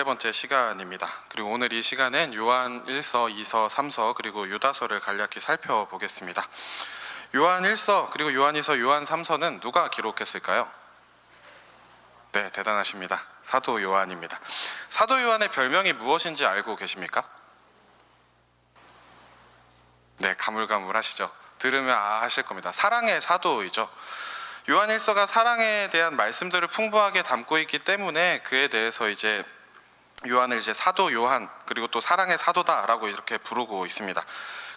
번째 시간입니다. 그리고 오늘 이 시간엔 요한 1서, 2서, 3서 그리고 유다서를 간략히 살펴보겠습니다. 요한 1서 그리고 요한 2서, 요한 3서는 누가 기록했을까요? 네, 대단하십니다. 사도 요한입니다. 사도 요한의 별명이 무엇인지 알고 계십니까? 네, 가물가물하시죠? 들으면 하실 겁니다. 사랑의 사도이죠. 요한 1서가 사랑에 대한 말씀들을 풍부하게 담고 있기 때문에 그에 대해서 이제 요한을 이제 사도 요한 그리고 또 사랑의 사도다라고 이렇게 부르고 있습니다.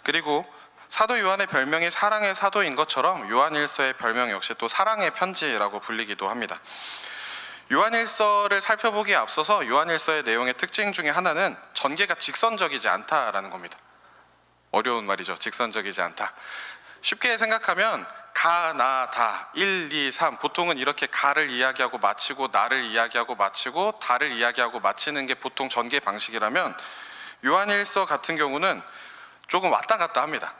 그리고 사도 요한의 별명이 사랑의 사도인 것처럼 요한 1서의 별명 역시 또 사랑의 편지라고 불리기도 합니다. 요한 1서를 살펴보기에 앞서서 요한 1서의 내용의 특징 중에 하나는 전개가 직선적이지 않다라는 겁니다. 어려운 말이죠. 직선적이지 않다. 쉽게 생각하면 가, 나, 다, 1, 2, 3 보통은 이렇게 가를 이야기하고 마치고 나를 이야기하고 마치고 다를 이야기하고 마치는 게 보통 전개 방식이라면 요한 1서 같은 경우는 조금 왔다 갔다 합니다.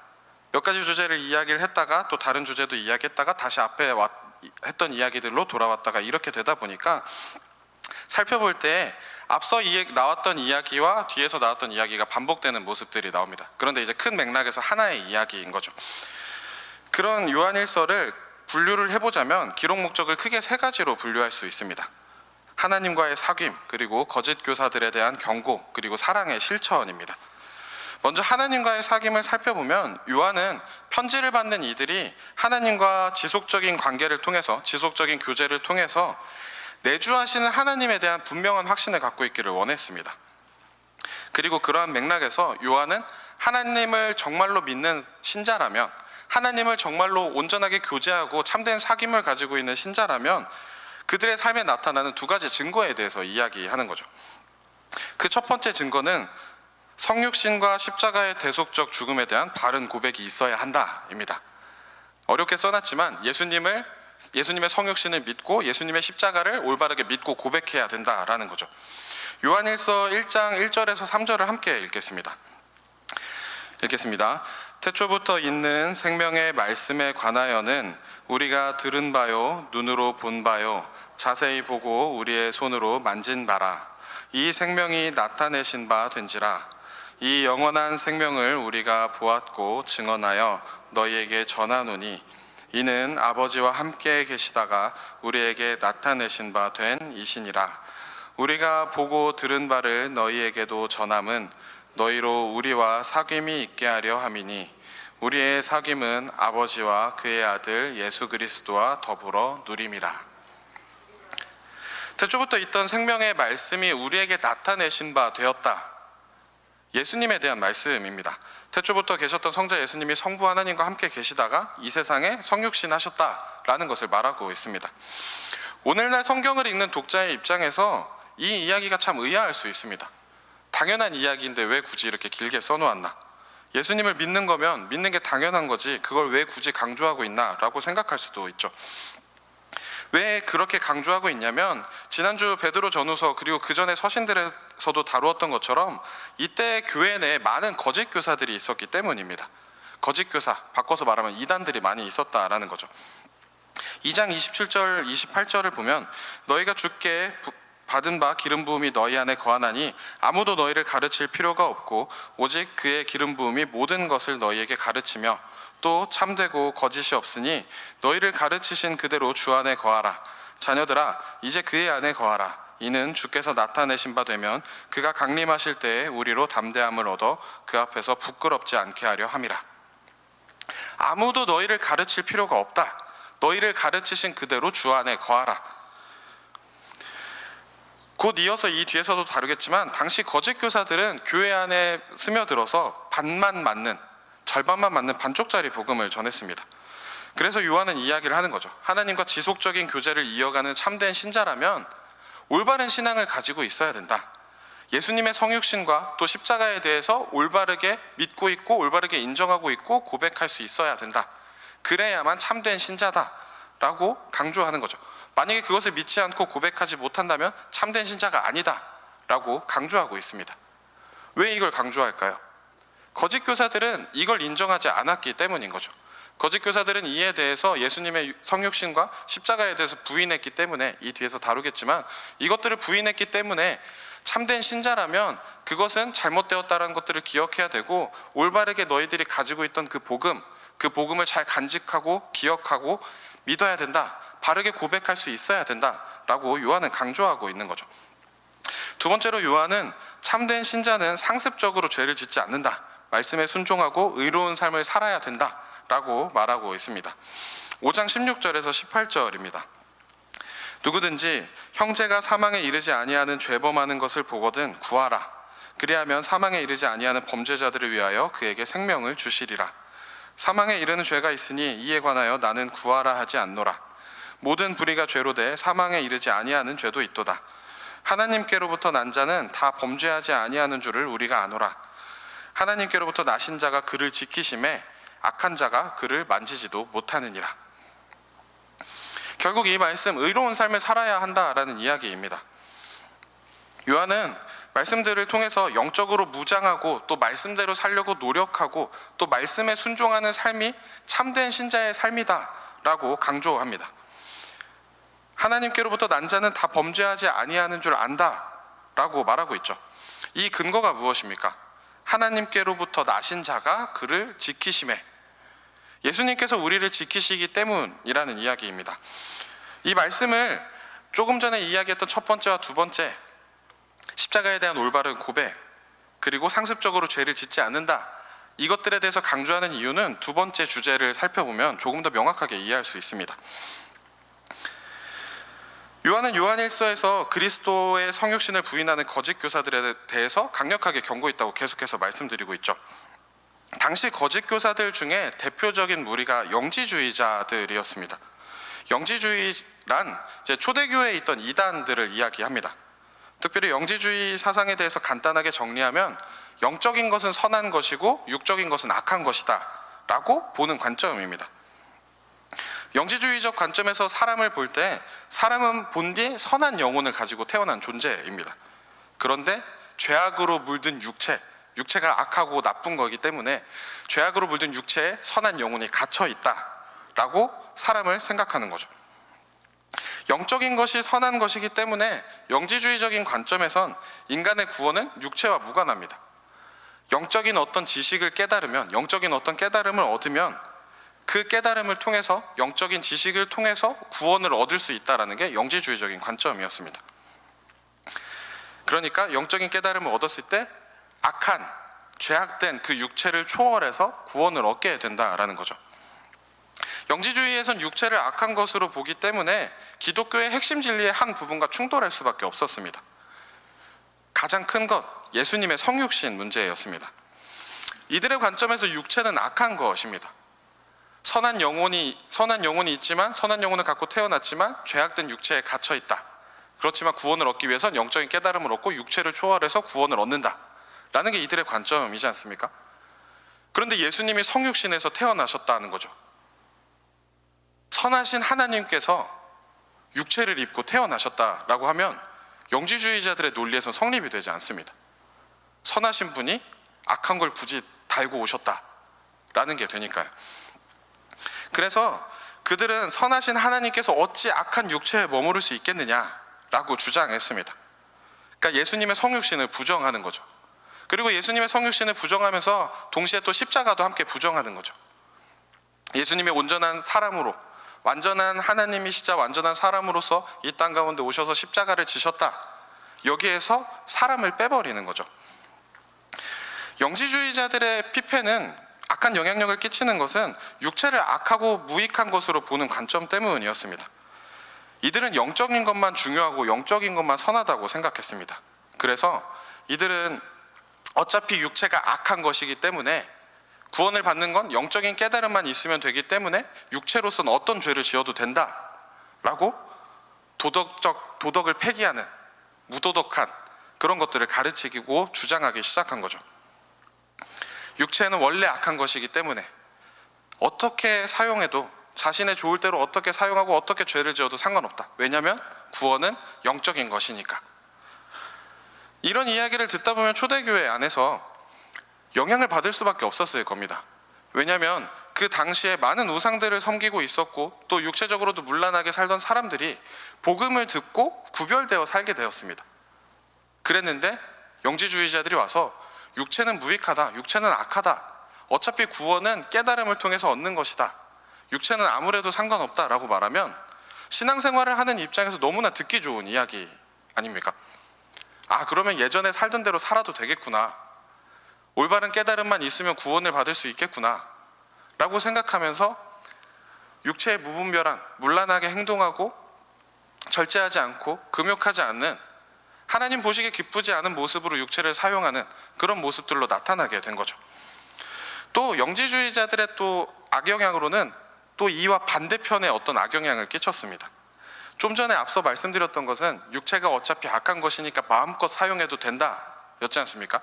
몇 가지 주제를 이야기를 했다가 또 다른 주제도 이야기했다가 다시 앞에 했던 이야기들로 돌아왔다가 이렇게 되다 보니까 살펴볼 때 앞서 나왔던 이야기와 뒤에서 나왔던 이야기가 반복되는 모습들이 나옵니다. 그런데 이제 큰 맥락에서 하나의 이야기인 거죠. 그런 요한 1서를 분류를 해보자면 기록 목적을 크게 세 가지로 분류할 수 있습니다. 하나님과의 사귐, 그리고 거짓 교사들에 대한 경고, 그리고 사랑의 실천입니다. 먼저 하나님과의 사귐을 살펴보면 요한은 편지를 받는 이들이 하나님과 지속적인 관계를 통해서, 지속적인 교제를 통해서 내주하시는 하나님에 대한 분명한 확신을 갖고 있기를 원했습니다. 그리고 그러한 맥락에서 요한은 하나님을 정말로 믿는 신자라면, 하나님을 정말로 온전하게 교제하고 참된 사귐을 가지고 있는 신자라면 그들의 삶에 나타나는 두 가지 증거에 대해서 이야기하는 거죠. 그 첫 번째 증거는 성육신과 십자가의 대속적 죽음에 대한 바른 고백이 있어야 한다입니다. 어렵게 써놨지만 예수님의 성육신을 믿고 예수님의 십자가를 올바르게 믿고 고백해야 된다라는 거죠. 요한 1서 1장 1절에서 3절을 함께 읽겠습니다. 태초부터 있는 생명의 말씀에 관하여는 우리가 들은 바요 눈으로 본 바요 자세히 보고 우리의 손으로 만진 바라. 이 생명이 나타내신 바 된지라. 이 영원한 생명을 우리가 보았고 증언하여 너희에게 전하노니 이는 아버지와 함께 계시다가 우리에게 나타내신 바 된 이시니라. 우리가 보고 들은 바를 너희에게도 전함은 너희로 우리와 사귐이 있게 하려 함이니 우리의 사귐은 아버지와 그의 아들 예수 그리스도와 더불어 누림이라. 태초부터 있던 생명의 말씀이 우리에게 나타내신 바 되었다. 예수님에 대한 말씀입니다. 태초부터 계셨던 성자 예수님이 성부 하나님과 함께 계시다가 이 세상에 성육신 하셨다라는 것을 말하고 있습니다. 오늘날 성경을 읽는 독자의 입장에서 이 이야기가 참 의아할 수 있습니다. 당연한 이야기인데 왜 굳이 이렇게 길게 써놓았나? 예수님을 믿는 거면 믿는 게 당연한 거지 그걸 왜 굳이 강조하고 있나? 라고 생각할 수도 있죠. 왜 그렇게 강조하고 있냐면 지난주 베드로 전후서 그리고 그 전에 서신들에서도 다루었던 것처럼 이때 교회 내에 많은 거짓 교사들이 있었기 때문입니다. 거짓 교사, 바꿔서 말하면 이단들이 많이 있었다라는 거죠. 2장 27절, 28절을 보면 너희가 주께 받은 바 기름 부음이 너희 안에 거하나니 아무도 너희를 가르칠 필요가 없고 오직 그의 기름 부음이 모든 것을 너희에게 가르치며 또 참되고 거짓이 없으니 너희를 가르치신 그대로 주 안에 거하라. 자녀들아 이제 그의 안에 거하라. 이는 주께서 나타내신 바 되면 그가 강림하실 때에 우리로 담대함을 얻어 그 앞에서 부끄럽지 않게 하려 함이라. 아무도 너희를 가르칠 필요가 없다. 너희를 가르치신 그대로 주 안에 거하라. 곧 이어서 이 뒤에서도 다루겠지만 당시 거짓 교사들은 교회 안에 스며들어서 반만 맞는, 절반만 맞는 반쪽짜리 복음을 전했습니다. 그래서 요한은 이야기를 하는 거죠. 하나님과 지속적인 교제를 이어가는 참된 신자라면 올바른 신앙을 가지고 있어야 된다. 예수님의 성육신과 또 십자가에 대해서 올바르게 믿고 있고 올바르게 인정하고 있고 고백할 수 있어야 된다. 그래야만 참된 신자다라고 강조하는 거죠. 만약에 그것을 믿지 않고 고백하지 못한다면 참된 신자가 아니다 라고 강조하고 있습니다. 왜 이걸 강조할까요? 거짓 교사들은 이걸 인정하지 않았기 때문인 거죠. 거짓 교사들은 이에 대해서 예수님의 성육신과 십자가에 대해서 부인했기 때문에 이 뒤에서 다루겠지만 이것들을 부인했기 때문에 참된 신자라면 그것은 잘못되었다는 것들을 기억해야 되고, 올바르게 너희들이 가지고 있던 그 복음을 잘 간직하고 기억하고 믿어야 된다, 바르게 고백할 수 있어야 된다라고 요한은 강조하고 있는 거죠. 두 번째로 요한은 참된 신자는 상습적으로 죄를 짓지 않는다, 말씀에 순종하고 의로운 삶을 살아야 된다라고 말하고 있습니다. 5장 16절에서 18절입니다. 누구든지 형제가 사망에 이르지 아니하는 죄범하는 것을 보거든 구하라. 그리하면 사망에 이르지 아니하는 범죄자들을 위하여 그에게 생명을 주시리라. 사망에 이르는 죄가 있으니 이에 관하여 나는 구하라 하지 않노라. 모든 불의가 죄로 돼 사망에 이르지 아니하는 죄도 있도다. 하나님께로부터 난 자는 다 범죄하지 아니하는 줄을 우리가 아노라. 하나님께로부터 나신 자가 그를 지키심에 악한 자가 그를 만지지도 못하느니라. 결국 이 말씀, 의로운 삶을 살아야 한다라는 이야기입니다. 요한은 말씀들을 통해서 영적으로 무장하고 또 말씀대로 살려고 노력하고 또 말씀에 순종하는 삶이 참된 신자의 삶이다라고 강조합니다. 하나님께로부터 난 자는 다 범죄하지 아니하는 줄 안다라고 말하고 있죠. 이 근거가 무엇입니까? 하나님께로부터 나신 자가 그를 지키심에, 예수님께서 우리를 지키시기 때문이라는 이야기입니다. 이 말씀을 조금 전에 이야기했던 첫 번째와 두 번째, 십자가에 대한 올바른 고백, 그리고 상습적으로 죄를 짓지 않는다, 이것들에 대해서 강조하는 이유는 두 번째 주제를 살펴보면 조금 더 명확하게 이해할 수 있습니다. 요한은 요한일서에서 그리스도의 성육신을 부인하는 거짓 교사들에 대해서 강력하게 경고했다고 계속해서 말씀드리고 있죠. 당시 거짓 교사들 중에 대표적인 무리가 영지주의자들이었습니다. 영지주의란 이제 초대교회에 있던 이단들을 이야기합니다. 특별히 영지주의 사상에 대해서 간단하게 정리하면 영적인 것은 선한 것이고 육적인 것은 악한 것이다 라고 보는 관점입니다. 영지주의적 관점에서 사람을 볼 때 사람은 본디 선한 영혼을 가지고 태어난 존재입니다. 그런데 죄악으로 물든 육체가 악하고 나쁜 거기 때문에 죄악으로 물든 육체에 선한 영혼이 갇혀 있다라고 사람을 생각하는 거죠. 영적인 것이 선한 것이기 때문에 영지주의적인 관점에선 인간의 구원은 육체와 무관합니다. 영적인 어떤 지식을 깨달으면, 영적인 어떤 깨달음을 얻으면 그 깨달음을 통해서, 영적인 지식을 통해서 구원을 얻을 수 있다는 게 영지주의적인 관점이었습니다. 그러니까 영적인 깨달음을 얻었을 때 악한, 죄악된 그 육체를 초월해서 구원을 얻게 된다라는 거죠. 영지주의에선 육체를 악한 것으로 보기 때문에 기독교의 핵심 진리의 한 부분과 충돌할 수밖에 없었습니다. 가장 큰 것, 예수님의 성육신 문제였습니다. 이들의 관점에서 육체는 악한 것입니다. 선한 영혼이 있지만, 선한 영혼을 갖고 태어났지만 죄악된 육체에 갇혀 있다. 그렇지만 구원을 얻기 위해선 영적인 깨달음을 얻고 육체를 초월해서 구원을 얻는다 라는 게 이들의 관점이지 않습니까? 그런데 예수님이 성육신에서 태어나셨다는 거죠. 선하신 하나님께서 육체를 입고 태어나셨다라고 하면 영지주의자들의 논리에서 성립이 되지 않습니다. 선하신 분이 악한 걸 굳이 달고 오셨다라는 게 되니까요. 그래서 그들은 선하신 하나님께서 어찌 악한 육체에 머무를 수 있겠느냐라고 주장했습니다. 그러니까 예수님의 성육신을 부정하는 거죠. 그리고 예수님의 성육신을 부정하면서 동시에 또 십자가도 함께 부정하는 거죠. 예수님이 온전한 사람으로, 완전한 하나님이시자 완전한 사람으로서 이 땅 가운데 오셔서 십자가를 지셨다, 여기에서 사람을 빼버리는 거죠. 영지주의자들의 피폐는, 악한 영향력을 끼치는 것은 육체를 악하고 무익한 것으로 보는 관점 때문이었습니다. 이들은 영적인 것만 중요하고 영적인 것만 선하다고 생각했습니다. 그래서 이들은 어차피 육체가 악한 것이기 때문에 구원을 받는 건 영적인 깨달음만 있으면 되기 때문에 육체로서는 어떤 죄를 지어도 된다라고 도덕을 폐기하는 무도덕한 그런 것들을 가르치고 주장하기 시작한 거죠. 육체는 원래 악한 것이기 때문에 어떻게 사용해도, 자신의 좋을 대로 어떻게 사용하고 어떻게 죄를 지어도 상관없다. 왜냐하면 구원은 영적인 것이니까. 이런 이야기를 듣다 보면 초대교회 안에서 영향을 받을 수밖에 없었을 겁니다. 왜냐하면 그 당시에 많은 우상들을 섬기고 있었고 또 육체적으로도 문란하게 살던 사람들이 복음을 듣고 구별되어 살게 되었습니다. 그랬는데 영지주의자들이 와서 육체는 무익하다, 육체는 악하다, 어차피 구원은 깨달음을 통해서 얻는 것이다, 육체는 아무래도 상관없다라고 말하면 신앙생활을 하는 입장에서 너무나 듣기 좋은 이야기 아닙니까? 아, 그러면 예전에 살던 대로 살아도 되겠구나, 올바른 깨달음만 있으면 구원을 받을 수 있겠구나 라고 생각하면서 육체의 무분별한, 문란하게 행동하고 절제하지 않고 금욕하지 않는, 하나님 보시기에 기쁘지 않은 모습으로 육체를 사용하는 그런 모습들로 나타나게 된 거죠. 또 영지주의자들의 또 악영향으로는 또 이와 반대편의 어떤 악영향을 끼쳤습니다. 좀 전에 앞서 말씀드렸던 것은 육체가 어차피 악한 것이니까 마음껏 사용해도 된다 였지 않습니까?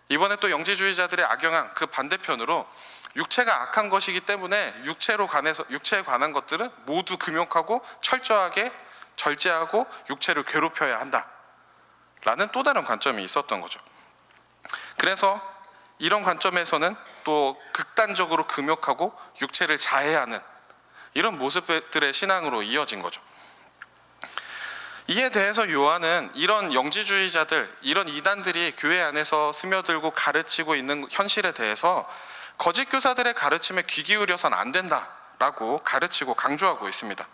이번에 또 영지주의자들의 악영향, 그 반대편으로 육체가 악한 것이기 때문에 육체에 관한 것들은 모두 금욕하고 철저하게 절제하고 육체를 괴롭혀야 한다 라는 또 다른 관점이 있었던 거죠. 그래서 이런 관점에서는 또 극단적으로 금욕하고 육체를 자해하는 이런 모습들의 신앙으로 이어진 거죠. 이에 대해서 요한은 이런 영지주의자들, 이런 이단들이 교회 안에서 스며들고 가르치고 있는 현실에 대해서 거짓 교사들의 가르침에 귀 기울여서는 안 된다라고 가르치고 강조하고 있습니다.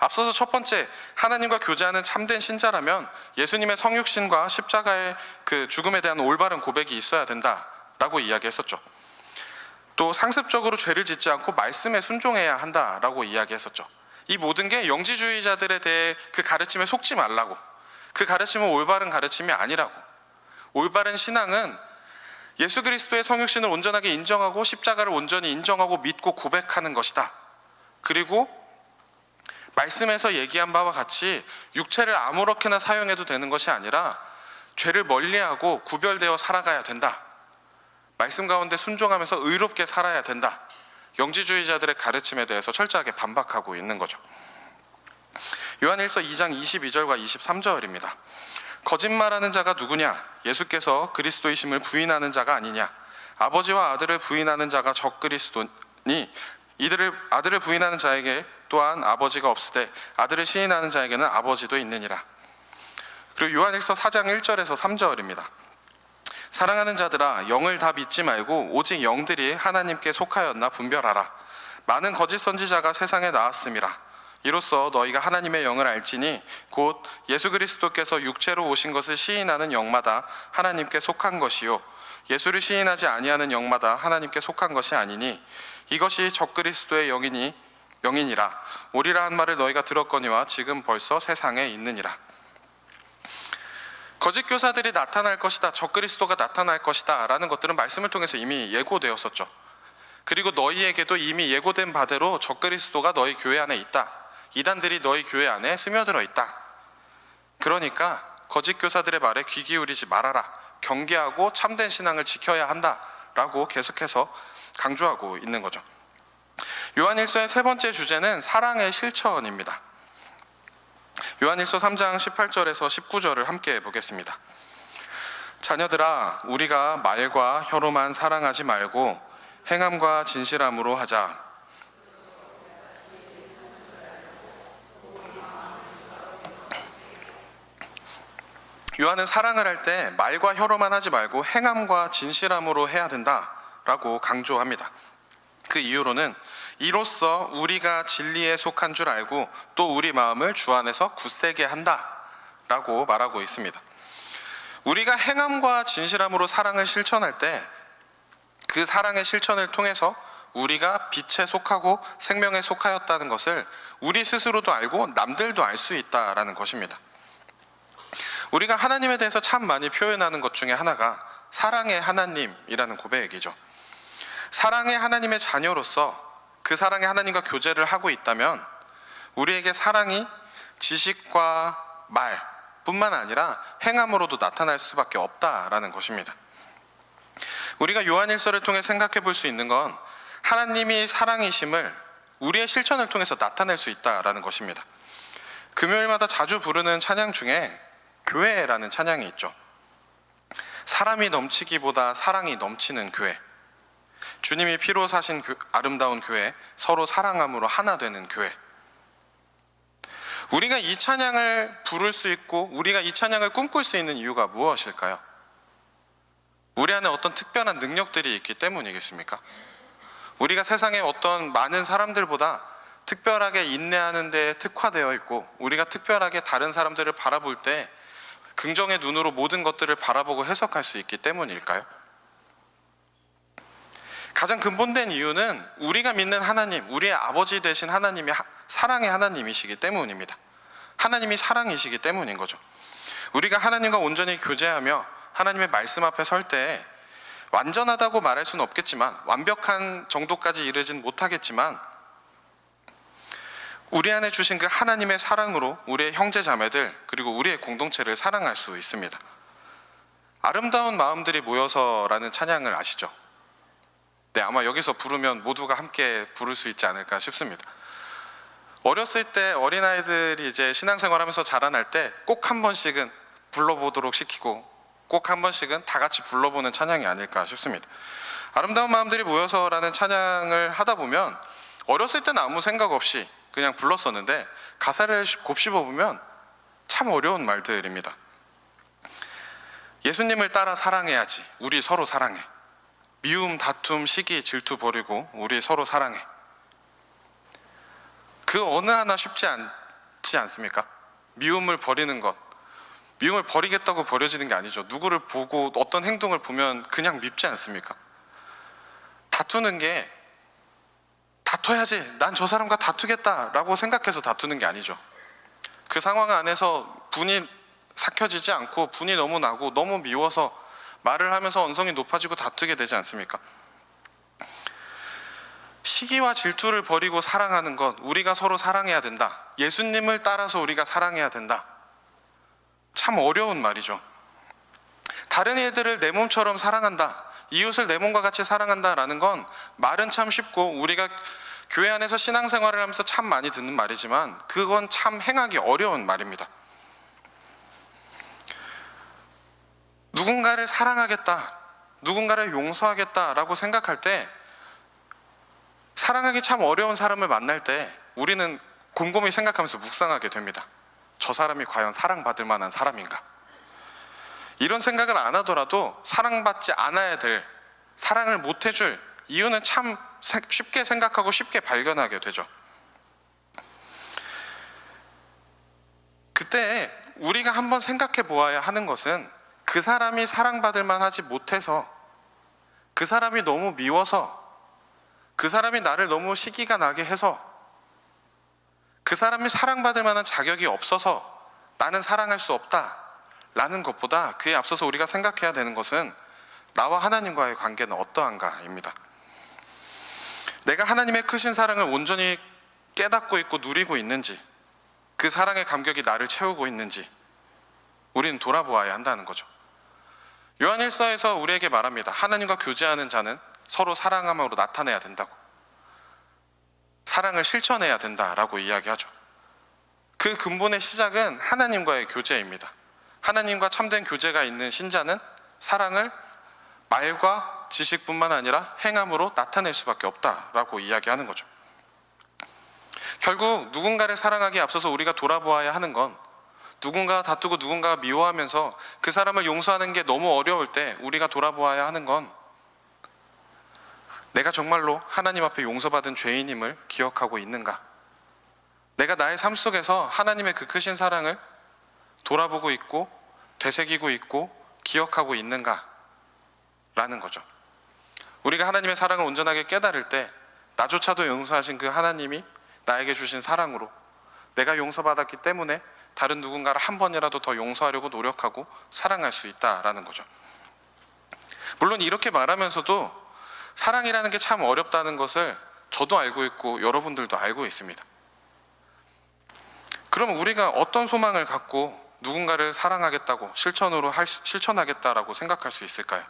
앞서서 첫 번째, 하나님과 교제하는 참된 신자라면 예수님의 성육신과 십자가의 그 죽음에 대한 올바른 고백이 있어야 된다라고 이야기했었죠. 또 상습적으로 죄를 짓지 않고 말씀에 순종해야 한다라고 이야기했었죠. 이 모든 게 영지주의자들에 대해 그 가르침에 속지 말라고, 그 가르침은 올바른 가르침이 아니라고, 올바른 신앙은 예수 그리스도의 성육신을 온전하게 인정하고 십자가를 온전히 인정하고 믿고 고백하는 것이다. 그리고 말씀에서 얘기한 바와 같이 육체를 아무렇게나 사용해도 되는 것이 아니라 죄를 멀리하고 구별되어 살아가야 된다. 말씀 가운데 순종하면서 의롭게 살아야 된다. 영지주의자들의 가르침에 대해서 철저하게 반박하고 있는 거죠. 요한일서 2장 22절과 23절입니다. 거짓말하는 자가 누구냐? 예수께서 그리스도이심을 부인하는 자가 아니냐? 아버지와 아들을 부인하는 자가 적그리스도니 이들을 아들을 부인하는 자에게 또한 아버지가 없으되 아들을 시인하는 자에게는 아버지도 있느니라. 그리고 요한일서 4장 1절에서 3절입니다. 사랑하는 자들아, 영을 다 믿지 말고 오직 영들이 하나님께 속하였나 분별하라. 많은 거짓 선지자가 세상에 나왔음이라. 이로써 너희가 하나님의 영을 알지니 곧 예수 그리스도께서 육체로 오신 것을 시인하는 영마다 하나님께 속한 것이요 예수를 시인하지 아니하는 영마다 하나님께 속한 것이 아니니 이것이 적그리스도의 영이니라. 오리라 한 말을 너희가 들었거니와 지금 벌써 세상에 있느니라. 거짓 교사들이 나타날 것이다, 적그리스도가 나타날 것이다 라는 것들은 말씀을 통해서 이미 예고되었었죠. 그리고 너희에게도 이미 예고된 바대로 적그리스도가 너희 교회 안에 있다, 이단들이 너희 교회 안에 스며들어 있다. 그러니까 거짓 교사들의 말에 귀 기울이지 말아라, 경계하고 참된 신앙을 지켜야 한다 라고 계속해서 강조하고 있는 거죠. 요한일서의 세 번째 주제는 사랑의 실천입니다. 요한일서 3장 18절에서 19절을 함께 보겠습니다. 자녀들아, 우리가 말과 혀로만 사랑하지 말고 행함과 진실함으로 하자. 요한은 사랑을 할 때 말과 혀로만 하지 말고 행함과 진실함으로 해야 된다라고 강조합니다. 그 이유로는 이로써 우리가 진리에 속한 줄 알고 또 우리 마음을 주 안에서 굳세게 한다라고 말하고 있습니다. 우리가 행함과 진실함으로 사랑을 실천할 때 그 사랑의 실천을 통해서 우리가 빛에 속하고 생명에 속하였다는 것을 우리 스스로도 알고 남들도 알 수 있다라는 것입니다. 우리가 하나님에 대해서 참 많이 표현하는 것 중에 하나가 사랑의 하나님이라는 고백이죠. 사랑의 하나님의 자녀로서 그 사랑의 하나님과 교제를 하고 있다면 우리에게 사랑이 지식과 말뿐만 아니라 행함으로도 나타날 수밖에 없다라는 것입니다. 우리가 요한일서를 통해 생각해 볼 수 있는 건 하나님이 사랑이심을 우리의 실천을 통해서 나타낼 수 있다라는 것입니다. 금요일마다 자주 부르는 찬양 중에 교회라는 찬양이 있죠. 사람이 넘치기보다 사랑이 넘치는 교회, 주님이 피로 사신 아름다운 교회, 서로 사랑함으로 하나 되는 교회. 우리가 이 찬양을 부를 수 있고 우리가 이 찬양을 꿈꿀 수 있는 이유가 무엇일까요? 우리 안에 어떤 특별한 능력들이 있기 때문이겠습니까? 우리가 세상에 어떤 많은 사람들보다 특별하게 인내하는 데 특화되어 있고 우리가 특별하게 다른 사람들을 바라볼 때 긍정의 눈으로 모든 것들을 바라보고 해석할 수 있기 때문일까요? 가장 근본된 이유는 우리가 믿는 하나님, 우리의 아버지 되신 하나님이 사랑의 하나님이시기 때문입니다. 하나님이 사랑이시기 때문인 거죠. 우리가 하나님과 온전히 교제하며 하나님의 말씀 앞에 설 때 완전하다고 말할 수는 없겠지만, 완벽한 정도까지 이르진 못하겠지만, 우리 안에 주신 그 하나님의 사랑으로 우리의 형제 자매들 그리고 우리의 공동체를 사랑할 수 있습니다. 아름다운 마음들이 모여서라는 찬양을 아시죠? 네, 아마 여기서 부르면 모두가 함께 부를 수 있지 않을까 싶습니다. 어렸을 때 어린아이들이 이제 신앙생활하면서 자라날 때 꼭 한 번씩은 불러보도록 시키고 꼭 한 번씩은 다 같이 불러보는 찬양이 아닐까 싶습니다. 아름다운 마음들이 모여서라는 찬양을 하다 보면 어렸을 때는 아무 생각 없이 그냥 불렀었는데 가사를 곱씹어 보면 참 어려운 말들입니다. 예수님을 따라 사랑해야지. 우리 서로 사랑해. 미움, 다툼, 시기, 질투 버리고 우리 서로 사랑해. 그 어느 하나 쉽지 않지 않습니까? 미움을 버리는 것. 미움을 버리겠다고 버려지는 게 아니죠. 누구를 보고 어떤 행동을 보면 그냥 밉지 않습니까? 다투는 게 다퉈야지, 난 저 사람과 다투겠다라고 생각해서 다투는 게 아니죠. 그 상황 안에서 분이 삭혀지지 않고 분이 너무 나고 너무 미워서 말을 하면서 언성이 높아지고 다투게 되지 않습니까? 시기와 질투를 버리고 사랑하는 것, 우리가 서로 사랑해야 된다. 예수님을 따라서 우리가 사랑해야 된다. 참 어려운 말이죠. 다른 이들을 내 몸처럼 사랑한다, 이웃을 내 몸과 같이 사랑한다라는 건 말은 참 쉽고 우리가 교회 안에서 신앙생활을 하면서 참 많이 듣는 말이지만 그건 참 행하기 어려운 말입니다. 누군가를 사랑하겠다, 누군가를 용서하겠다라고 생각할 때, 사랑하기 참 어려운 사람을 만날 때 우리는 곰곰이 생각하면서 묵상하게 됩니다. 저 사람이 과연 사랑받을 만한 사람인가? 이런 생각을 안 하더라도 사랑받지 않아야 될, 사랑을 못 해줄 이유는 참 쉽게 생각하고 쉽게 발견하게 되죠. 그때 우리가 한번 생각해 보아야 하는 것은 그 사람이 사랑받을 만하지 못해서, 그 사람이 너무 미워서, 그 사람이 나를 너무 시기가 나게 해서, 그 사람이 사랑받을 만한 자격이 없어서 나는 사랑할 수 없다 라는 것보다 그에 앞서서 우리가 생각해야 되는 것은 나와 하나님과의 관계는 어떠한가입니다. 내가 하나님의 크신 사랑을 온전히 깨닫고 있고 누리고 있는지, 그 사랑의 감격이 나를 채우고 있는지 우리는 돌아보아야 한다는 거죠. 요한일서에서 우리에게 말합니다. 하나님과 교제하는 자는 서로 사랑함으로 나타내야 된다고, 사랑을 실천해야 된다라고 이야기하죠. 그 근본의 시작은 하나님과의 교제입니다. 하나님과 참된 교제가 있는 신자는 사랑을 말과 지식뿐만 아니라 행함으로 나타낼 수밖에 없다라고 이야기하는 거죠. 결국 누군가를 사랑하기에 앞서서 우리가 돌아보아야 하는 건, 누군가가 다투고 누군가가 미워하면서 그 사람을 용서하는 게 너무 어려울 때 우리가 돌아보아야 하는 건, 내가 정말로 하나님 앞에 용서받은 죄인임을 기억하고 있는가? 내가 나의 삶 속에서 하나님의 그 크신 사랑을 돌아보고 있고 되새기고 있고 기억하고 있는가? 라는 거죠. 우리가 하나님의 사랑을 온전하게 깨달을 때 나조차도 용서하신 그 하나님이 나에게 주신 사랑으로 내가 용서받았기 때문에 다른 누군가를 한 번이라도 더 용서하려고 노력하고 사랑할 수 있다라는 거죠. 물론 이렇게 말하면서도 사랑이라는 게 참 어렵다는 것을 저도 알고 있고 여러분들도 알고 있습니다. 그럼 우리가 어떤 소망을 갖고 누군가를 사랑하겠다고 실천하겠다라고 생각할 수 있을까요?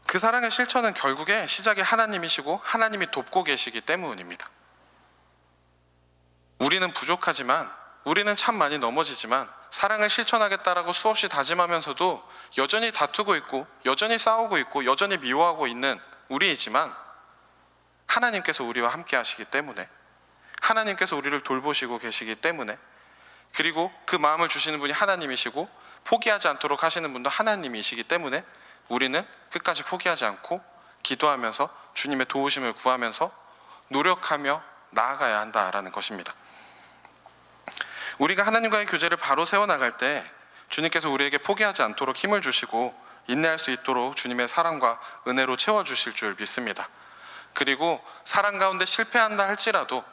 그 사랑의 실천은 결국에 시작이 하나님이시고 하나님이 돕고 계시기 때문입니다. 우리는 부족하지만, 우리는 참 많이 넘어지지만 사랑을 실천하겠다라고 수없이 다짐하면서도 여전히 다투고 있고 여전히 싸우고 있고 여전히 미워하고 있는 우리이지만 하나님께서 우리와 함께 하시기 때문에, 하나님께서 우리를 돌보시고 계시기 때문에, 그리고 그 마음을 주시는 분이 하나님이시고 포기하지 않도록 하시는 분도 하나님이시기 때문에 우리는 끝까지 포기하지 않고 기도하면서 주님의 도우심을 구하면서 노력하며 나아가야 한다라는 것입니다. 우리가 하나님과의 교제를 바로 세워나갈 때 주님께서 우리에게 포기하지 않도록 힘을 주시고 인내할 수 있도록 주님의 사랑과 은혜로 채워주실 줄 믿습니다. 그리고 사랑 가운데 실패한다 할지라도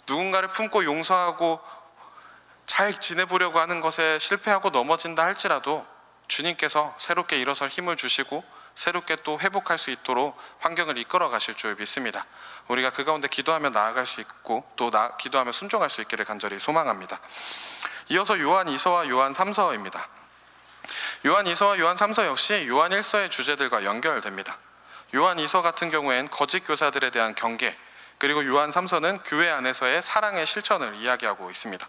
누군가를 품고 용서하고 잘 지내보려고 하는 것에 실패하고 넘어진다 할지라도 주님께서 새롭게 일어설 힘을 주시고 새롭게 또 회복할 수 있도록 환경을 이끌어 가실 줄 믿습니다. 우리가 그 가운데 기도하며 나아갈 수 있고 또 기도하며 순종할 수 있기를 간절히 소망합니다. 이어서 요한 2서와 요한 3서입니다. 요한 2서와 요한 3서 역시 요한 1서의 주제들과 연결됩니다. 요한 2서 같은 경우엔 거짓 교사들에 대한 경계, 그리고 요한 3서는 교회 안에서의 사랑의 실천을 이야기하고 있습니다.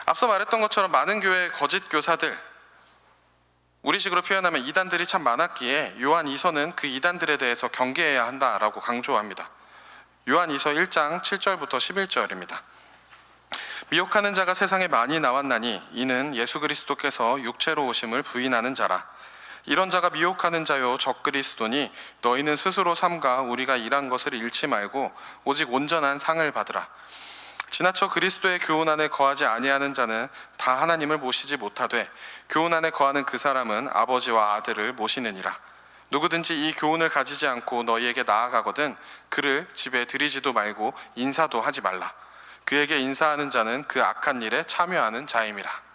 앞서 말했던 것처럼 많은 교회의 거짓 교사들, 우리식으로 표현하면 이단들이 참 많았기에 요한 2서는 그 이단들에 대해서 경계해야 한다라고 강조합니다. 요한 2서 1장 7절부터 11절입니다. 미혹하는 자가 세상에 많이 나왔나니 이는 예수 그리스도께서 육체로 오심을 부인하는 자라. 이런 자가 미혹하는 자요 적그리스도니 너희는 스스로 삼가 우리가 일한 것을 잃지 말고 오직 온전한 상을 받으라. 지나쳐 그리스도의 교훈 안에 거하지 아니하는 자는 다 하나님을 모시지 못하되 교훈 안에 거하는 그 사람은 아버지와 아들을 모시느니라. 누구든지 이 교훈을 가지지 않고 너희에게 나아가거든 그를 집에 들이지도 말고 인사도 하지 말라. 그에게 인사하는 자는 그 악한 일에 참여하는 자임이라.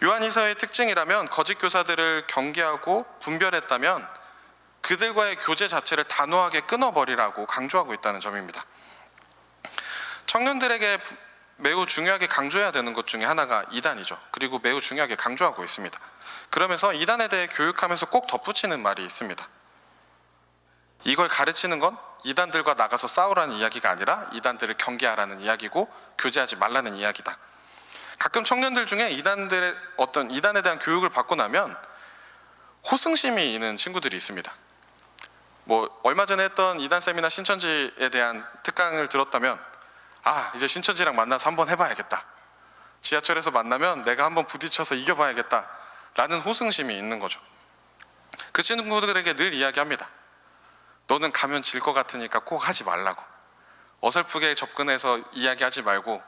요한2서의 특징이라면 거짓 교사들을 경계하고 분별했다면 그들과의 교제 자체를 단호하게 끊어버리라고 강조하고 있다는 점입니다. 청년들에게 매우 중요하게 강조해야 되는 것 중에 하나가 이단이죠. 그리고 매우 중요하게 강조하고 있습니다. 그러면서 이단에 대해 교육하면서 꼭 덧붙이는 말이 있습니다. 이걸 가르치는 건 이단들과 나가서 싸우라는 이야기가 아니라 이단들을 경계하라는 이야기고 교제하지 말라는 이야기다. 가끔 청년들 중에 이단들의 어떤 이단에 대한 교육을 받고 나면 호승심이 있는 친구들이 있습니다. 얼마 전에 했던 이단 세미나 신천지에 대한 특강을 들었다면 이제 신천지랑 만나서 한번 해봐야겠다. 지하철에서 만나면 내가 한번 부딪혀서 이겨봐야겠다 라는 호승심이 있는 거죠. 그 친구들에게 늘 이야기합니다. 너는 가면 질 것 같으니까 꼭 하지 말라고. 어설프게 접근해서 이야기하지 말고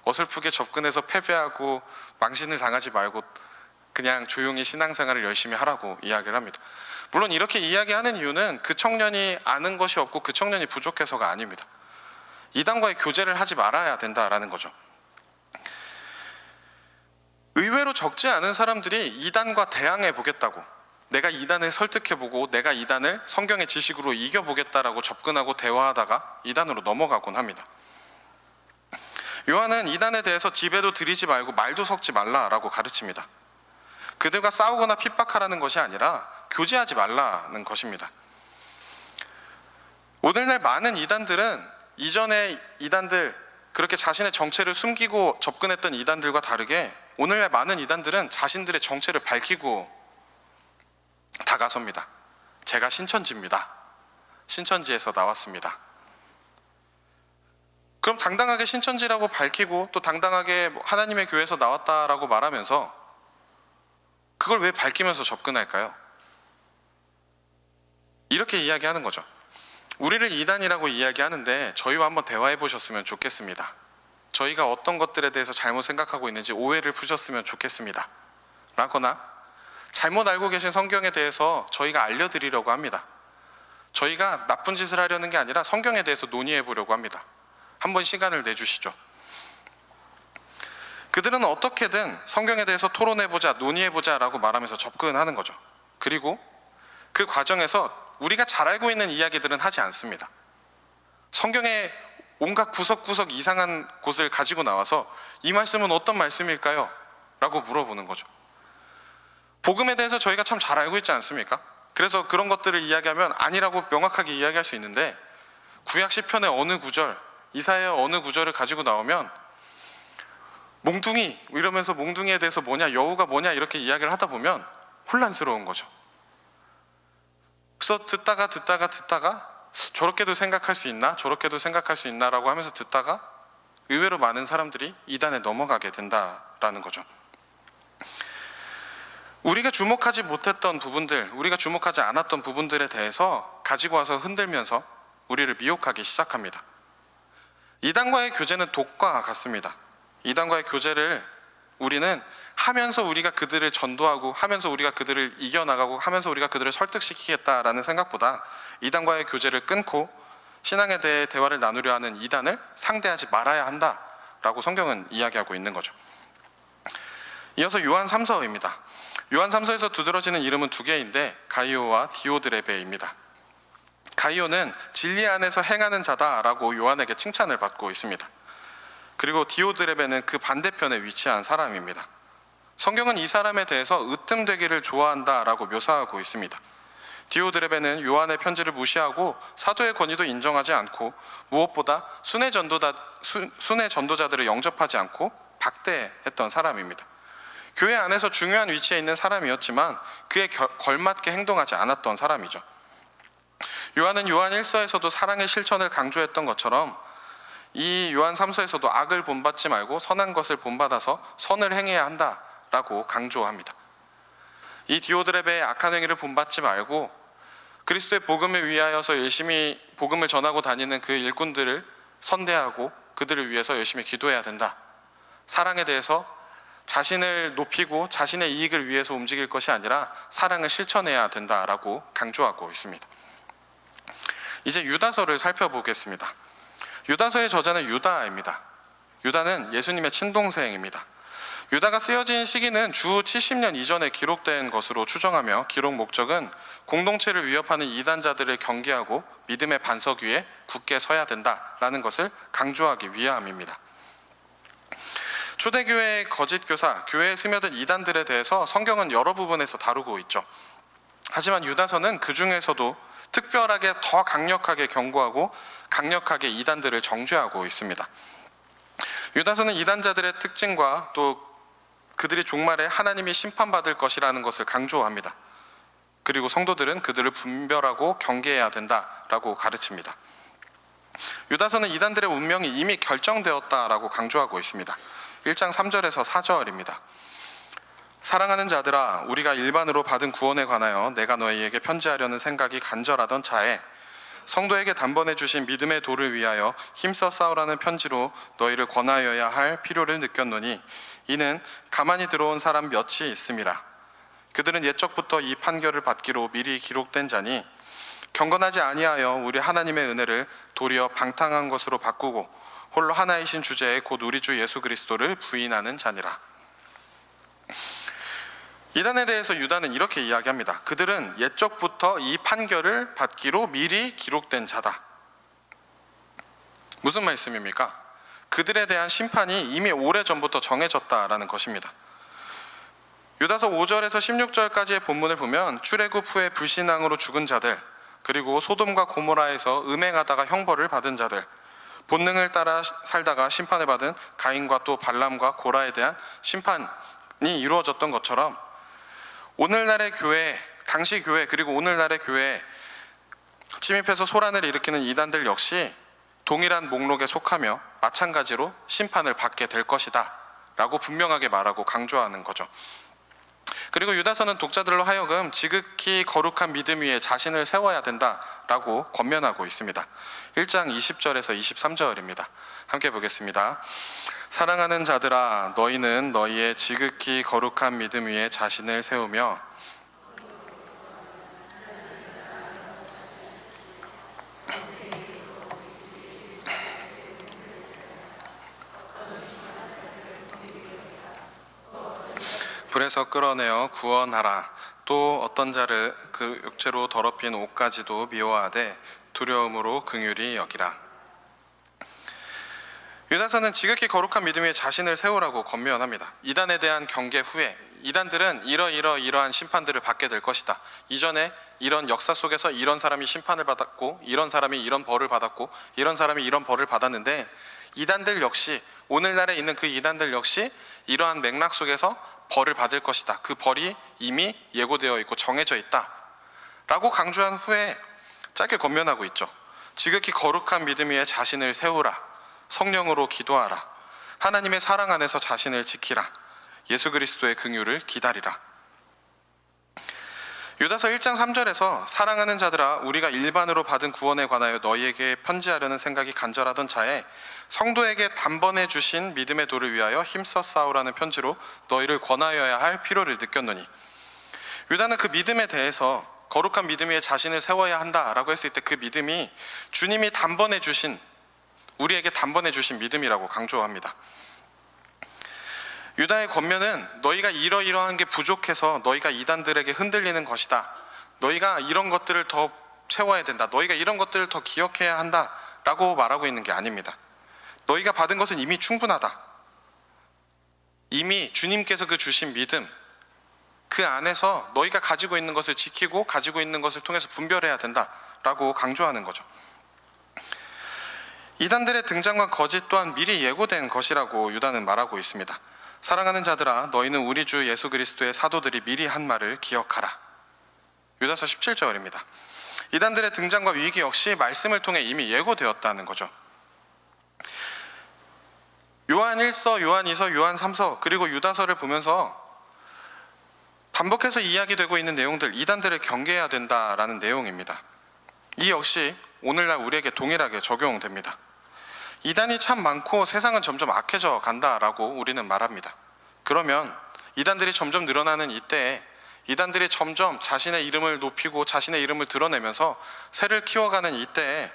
어설프게 접근해서 패배하고 망신을 당하지 말고 그냥 조용히 신앙생활을 열심히 하라고 이야기를 합니다. 물론 이렇게 이야기하는 이유는 그 청년이 아는 것이 없고 그 청년이 부족해서가 아닙니다. 이단과의 교제를 하지 말아야 된다라는 거죠. 의외로 적지 않은 사람들이 이단과 대항해 보겠다고, 내가 이단을 설득해보고 내가 이단을 성경의 지식으로 이겨보겠다라고 접근하고 대화하다가 이단으로 넘어가곤 합니다. 요한은 이단에 대해서 집에도 들이지 말고 말도 섞지 말라라고 가르칩니다. 그들과 싸우거나 핍박하라는 것이 아니라 교제하지 말라는 것입니다. 오늘날 많은 이단들은 이전의 이단들, 그렇게 자신의 정체를 숨기고 접근했던 이단들과 다르게 오늘날 많은 이단들은 자신들의 정체를 밝히고 다가섭니다. 제가 신천지입니다. 신천지에서 나왔습니다. 그럼 당당하게 신천지라고 밝히고 또 당당하게 하나님의 교회에서 나왔다라고 말하면서 그걸 왜 밝히면서 접근할까요? 이렇게 이야기하는 거죠. 우리를 이단이라고 이야기하는데 저희와 한번 대화해 보셨으면 좋겠습니다. 저희가 어떤 것들에 대해서 잘못 생각하고 있는지 오해를 푸셨으면 좋겠습니다. 라거나 잘못 알고 계신 성경에 대해서 저희가 알려드리려고 합니다. 저희가 나쁜 짓을 하려는 게 아니라 성경에 대해서 논의해 보려고 합니다. 한번 시간을 내주시죠. 그들은 어떻게든 성경에 대해서 토론해보자, 논의해보자 라고 말하면서 접근하는 거죠. 그리고 그 과정에서 우리가 잘 알고 있는 이야기들은 하지 않습니다. 성경의 온갖 구석구석 이상한 곳을 가지고 나와서 이 말씀은 어떤 말씀일까요? 라고 물어보는 거죠. 복음에 대해서 저희가 참 잘 알고 있지 않습니까? 그래서 그런 것들을 이야기하면 아니라고 명확하게 이야기할 수 있는데 구약 시편의 어느 구절, 이사야 어느 구절을 가지고 나오면 몽둥이 이러면서 몽둥이에 대해서 뭐냐, 여우가 뭐냐 이렇게 이야기를 하다 보면 혼란스러운 거죠. 그래서 듣다가 저렇게도 생각할 수 있나? 저렇게도 생각할 수 있나? 라고 하면서 듣다가 의외로 많은 사람들이 이단에 넘어가게 된다라는 거죠. 우리가 주목하지 못했던 부분들, 우리가 주목하지 않았던 부분들에 대해서 가지고 와서 흔들면서 우리를 미혹하기 시작합니다. 이단과의 교제는 독과 같습니다. 이단과의 교제를 우리는 하면서 우리가 그들을 전도하고, 하면서 우리가 그들을 이겨나가고, 하면서 우리가 그들을 설득시키겠다라는 생각보다 이단과의 교제를 끊고 신앙에 대해 대화를 나누려 하는 이단을 상대하지 말아야 한다라고 성경은 이야기하고 있는 거죠. 이어서 요한 3서입니다. 요한 3서에서 두드러지는 이름은 두 개인데 가이오와 디오드레베입니다. 가이오는 진리 안에서 행하는 자다라고 요한에게 칭찬을 받고 있습니다. 그리고 디오드레베는 그 반대편에 위치한 사람입니다. 성경은 이 사람에 대해서 으뜸되기를 좋아한다라고 묘사하고 있습니다. 디오드레베는 요한의 편지를 무시하고 사도의 권위도 인정하지 않고 무엇보다 순회 전도자들을 영접하지 않고 박대했던 사람입니다. 교회 안에서 중요한 위치에 있는 사람이었지만 그에 걸맞게 행동하지 않았던 사람이죠. 요한은 요한 1서에서도 사랑의 실천을 강조했던 것처럼 이 요한 3서에서도 악을 본받지 말고 선한 것을 본받아서 선을 행해야 한다라고 강조합니다. 이 디오드레베의 악한 행위를 본받지 말고 그리스도의 복음을 위하여서 열심히 복음을 전하고 다니는 그 일꾼들을 선대하고 그들을 위해서 열심히 기도해야 된다. 사랑에 대해서 자신을 높이고 자신의 이익을 위해서 움직일 것이 아니라 사랑을 실천해야 된다라고 강조하고 있습니다. 이제 유다서를 살펴보겠습니다. 유다서의 저자는 유다입니다. 유다는 예수님의 친동생입니다. 유다가 쓰여진 시기는 주 70년 이전에 기록된 것으로 추정하며 기록 목적은 공동체를 위협하는 이단자들을 경계하고 믿음의 반석 위에 굳게 서야 된다라는 것을 강조하기 위함입니다. 초대교회의 거짓 교사, 교회에 스며든 이단들에 대해서 성경은 여러 부분에서 다루고 있죠. 하지만 유다서는 그 중에서도 특별하게 더 강력하게 경고하고 강력하게 이단들을 정죄하고 있습니다. 유다서는 이단자들의 특징과 또 그들이 종말에 하나님이 심판받을 것이라는 것을 강조합니다. 그리고 성도들은 그들을 분별하고 경계해야 된다라고 가르칩니다. 유다서는 이단들의 운명이 이미 결정되었다라고 강조하고 있습니다. 1장 3절에서 4절입니다. 사랑하는 자들아, 우리가 일반으로 받은 구원에 관하여 내가 너희에게 편지하려는 생각이 간절하던 차에 성도에게 단번에 주신 믿음의 도를 위하여 힘써 싸우라는 편지로 너희를 권하여야 할 필요를 느꼈노니 이는 가만히 들어온 사람 몇이 있음이라. 그들은 옛적부터 이 판결을 받기로 미리 기록된 자니 경건하지 아니하여 우리 하나님의 은혜를 도리어 방탕한 것으로 바꾸고 홀로 하나이신 주제에 곧 우리 주 예수 그리스도를 부인하는 자니라. 이단에 대해서 유다는 이렇게 이야기합니다. 그들은 옛적부터 이 판결을 받기로 미리 기록된 자다. 무슨 말씀입니까? 그들에 대한 심판이 이미 오래전부터 정해졌다라는 것입니다. 유다서 5절에서 16절까지의 본문을 보면 출애굽 후에 불신앙으로 죽은 자들, 그리고 소돔과 고모라에서 음행하다가 형벌을 받은 자들, 본능을 따라 살다가 심판을 받은 가인과 또 발람과 고라에 대한 심판이 이루어졌던 것처럼 오늘날의 교회, 당시 교회 그리고 오늘날의 교회에 침입해서 소란을 일으키는 이단들 역시 동일한 목록에 속하며 마찬가지로 심판을 받게 될 것이다 라고 분명하게 말하고 강조하는 거죠. 그리고 유다서는 독자들로 하여금 지극히 거룩한 믿음 위에 자신을 세워야 된다라고 권면하고 있습니다. 1장 20절에서 23절입니다. 함께 보겠습니다. 사랑하는 자들아, 너희는 너희의 지극히 거룩한 믿음 위에 자신을 세우며 불에서 끌어내어 구원하라. 또 어떤 자를 그 육체로 더럽힌 옷까지도 미워하되 두려움으로 긍휼히 여기라. 유다서는 지극히 거룩한 믿음 위에 자신을 세우라고 권면합니다. 이단에 대한 경계 후에 이단들은 이러한 심판들을 받게 될 것이다. 이전에 이런 역사 속에서 이런 사람이 심판을 받았고 이런 사람이 이런 벌을 받았고 이런 사람이 이런 벌을 받았는데 이단들 역시 오늘날에 있는 그 이단들 역시 이러한 맥락 속에서 벌을 받을 것이다. 그 벌이 이미 예고되어 있고 정해져 있다 라고 강조한 후에 짧게 권면하고 있죠. 지극히 거룩한 믿음 위에 자신을 세우라. 성령으로 기도하라. 하나님의 사랑 안에서 자신을 지키라. 예수 그리스도의 긍휼을 기다리라. 유다서 1장 3절에서 사랑하는 자들아 우리가 일반으로 받은 구원에 관하여 너희에게 편지하려는 생각이 간절하던 차에 성도에게 단번에 주신 믿음의 도를 위하여 힘써 싸우라는 편지로 너희를 권하여야 할 필요를 느꼈노니, 유다는 그 믿음에 대해서 거룩한 믿음 위에 자신을 세워야 한다라고 했을 때 그 믿음이 주님이 단번에 주신, 우리에게 단번에 주신 믿음이라고 강조합니다. 유다의 권면은 너희가 이러이러한 게 부족해서 너희가 이단들에게 흔들리는 것이다. 너희가 이런 것들을 더 채워야 된다. 너희가 이런 것들을 더 기억해야 한다 라고 말하고 있는 게 아닙니다. 너희가 받은 것은 이미 충분하다. 이미 주님께서 그 주신 믿음, 그 안에서 너희가 가지고 있는 것을 지키고 가지고 있는 것을 통해서 분별해야 된다라고 강조하는 거죠. 이단들의 등장과 거짓 또한 미리 예고된 것이라고 유다는 말하고 있습니다. 사랑하는 자들아 너희는 우리 주 예수 그리스도의 사도들이 미리 한 말을 기억하라. 유다서 17절입니다. 이단들의 등장과 위기 역시 말씀을 통해 이미 예고되었다는 거죠. 요한 1서, 요한 2서, 요한 3서 그리고 유다서를 보면서 반복해서 이야기되고 있는 내용들, 이단들을 경계해야 된다라는 내용입니다. 이 역시 오늘날 우리에게 동일하게 적용됩니다. 이단이 참 많고 세상은 점점 악해져 간다라고 우리는 말합니다. 그러면 이단들이 점점 늘어나는 이때에 이단들이 점점 자신의 이름을 높이고 자신의 이름을 드러내면서 새를 키워가는 이때에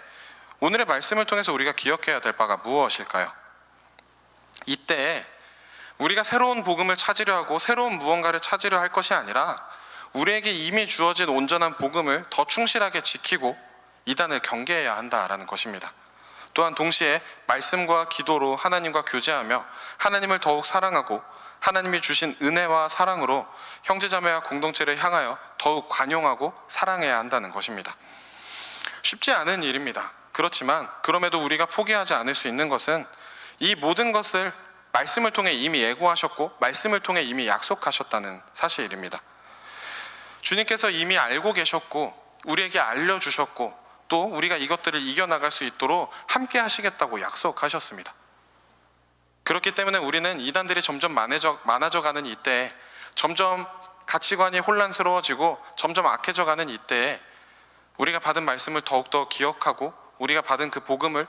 오늘의 말씀을 통해서 우리가 기억해야 될 바가 무엇일까요? 이때에 우리가 새로운 복음을 찾으려 하고 새로운 무언가를 찾으려 할 것이 아니라 우리에게 이미 주어진 온전한 복음을 더 충실하게 지키고 이단을 경계해야 한다라는 것입니다. 또한 동시에 말씀과 기도로 하나님과 교제하며 하나님을 더욱 사랑하고 하나님이 주신 은혜와 사랑으로 형제자매와 공동체를 향하여 더욱 관용하고 사랑해야 한다는 것입니다. 쉽지 않은 일입니다. 그렇지만 그럼에도 우리가 포기하지 않을 수 있는 것은 이 모든 것을 말씀을 통해 이미 예고하셨고 말씀을 통해 이미 약속하셨다는 사실입니다. 주님께서 이미 알고 계셨고 우리에게 알려주셨고 또 우리가 이것들을 이겨나갈 수 있도록 함께 하시겠다고 약속하셨습니다. 그렇기 때문에 우리는 이단들이 점점 많아져 가는 이때에, 점점 가치관이 혼란스러워지고 점점 악해져 가는 이때에 우리가 받은 말씀을 더욱더 기억하고 우리가 받은 그 복음을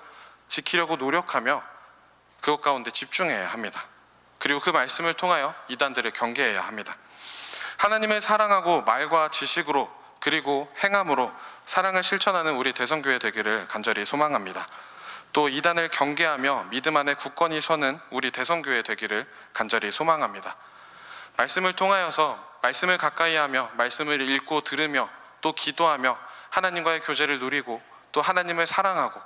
지키려고 노력하며 그것 가운데 집중해야 합니다. 그리고 그 말씀을 통하여 이단들을 경계해야 합니다. 하나님을 사랑하고 말과 지식으로 그리고 행함으로 사랑을 실천하는 우리 대성교회 되기를 간절히 소망합니다. 또 이단을 경계하며 믿음 안에 굳건히 서는 우리 대성교회 되기를 간절히 소망합니다. 말씀을 통하여서 말씀을 가까이 하며 말씀을 읽고 들으며 또 기도하며 하나님과의 교제를 누리고 또 하나님을 사랑하고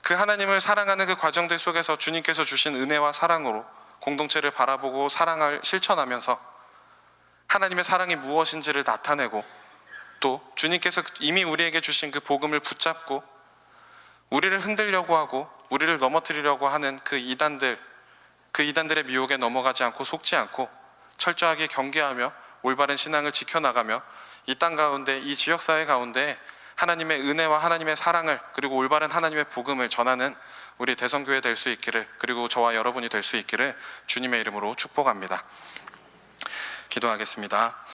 그 하나님을 사랑하는 그 과정들 속에서 주님께서 주신 은혜와 사랑으로 공동체를 바라보고 사랑을 실천하면서 하나님의 사랑이 무엇인지를 나타내고 또 주님께서 이미 우리에게 주신 그 복음을 붙잡고 우리를 흔들려고 하고 우리를 넘어뜨리려고 하는 그 이단들의 미혹에 넘어가지 않고 속지 않고 철저하게 경계하며 올바른 신앙을 지켜나가며 이 땅 가운데 이 지역사회 가운데 하나님의 은혜와 하나님의 사랑을 그리고 올바른 하나님의 복음을 전하는 우리 대성교회 될 수 있기를 그리고 저와 여러분이 될 수 있기를 주님의 이름으로 축복합니다. 기도하겠습니다.